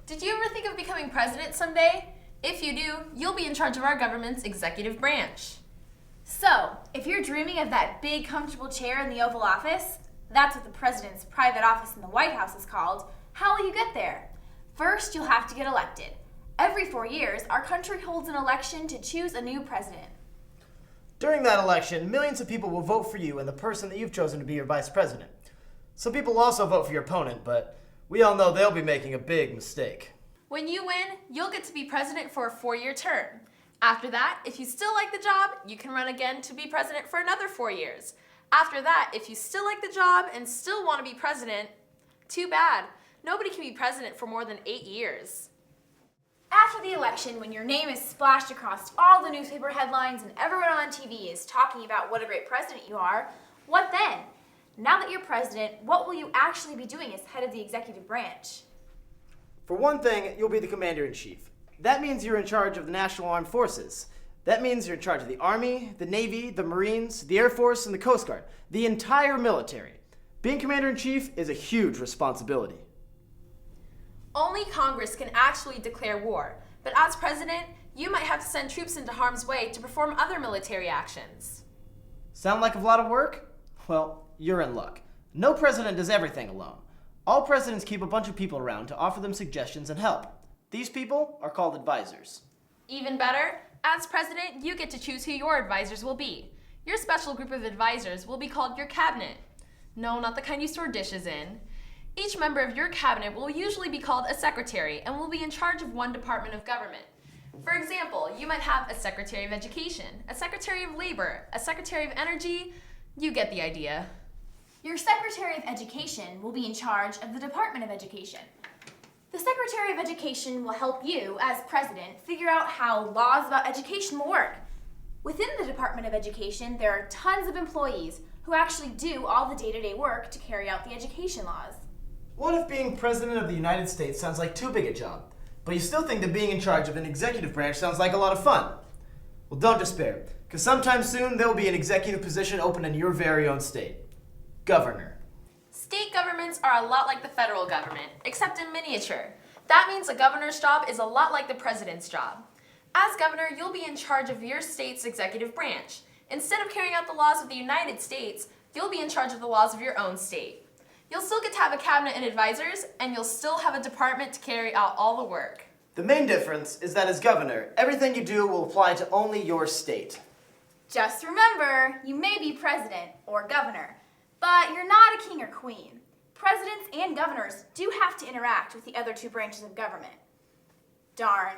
Did you ever think of becoming president someday? If you do, you'll be in charge of our government's executive branch. So, if you're dreaming of that big, comfortable chair in the Oval Office, that's what the president's private office in the White House is called, how will you get there? First, you'll have to get elected. Every 4 years, our country holds an election to choose a new president. During that election, millions of people will vote for you and the person that you've chosen to be your vice president. Some people will also vote for your opponent, but we all know they'll be making a big mistake. When you win, you'll get to be president for a 4-year term. After that, if you still like the job, you can run again to be president for another 4 years. After that, if you still like the job and still want to be president, too bad. Nobody can be president for more than 8 years. After the election, when your name is splashed across all the newspaper headlines and everyone on TV is talking about what a great president you are, what then? Now that you're president, what will you actually be doing as head of the executive branch? For one thing, you'll be the commander-in-chief. That means you're in charge of the National Armed Forces. That means you're in charge of the Army, the Navy, the Marines, the Air Force, and the Coast Guard. The entire military. Being commander-in-chief is a huge responsibility. Only Congress can actually declare war, but as president, you might have to send troops into harm's way to perform other military actions. Sound like a lot of work? Well, you're in luck. No president does everything alone. All presidents keep a bunch of people around to offer them suggestions and help. These people are called advisors. Even better, as president, you get to choose who your advisors will be. Your special group of advisors will be called your cabinet. No, not the kind you store dishes in. Each member of your cabinet will usually be called a secretary and will be in charge of one department of government. For example, you might have a Secretary of Education, a Secretary of Labor, a Secretary of Energy. You get the idea. Your Secretary of Education will be in charge of the Department of Education. The Secretary of Education will help you, as president, figure out how laws about education will work. Within the Department of Education, there are tons of employees who actually do all the day-to-day work to carry out the education laws. What if being president of the United States sounds like too big a job, but you still think that being in charge of an executive branch sounds like a lot of fun? Well, don't despair, because sometime soon there will be an executive position open in your very own state. Governor. State governments are a lot like the federal government, except in miniature. That means a governor's job is a lot like the president's job. As governor, you'll be in charge of your state's executive branch. Instead of carrying out the laws of the United States, you'll be in charge of the laws of your own state. You'll still get to have a cabinet and advisors, and you'll still have a department to carry out all the work. The main difference is that as governor, everything you do will apply to only your state. Just remember, you may be president or governor, but you're not a king or queen. Presidents and governors do have to interact with the other 2 branches of government. Darn.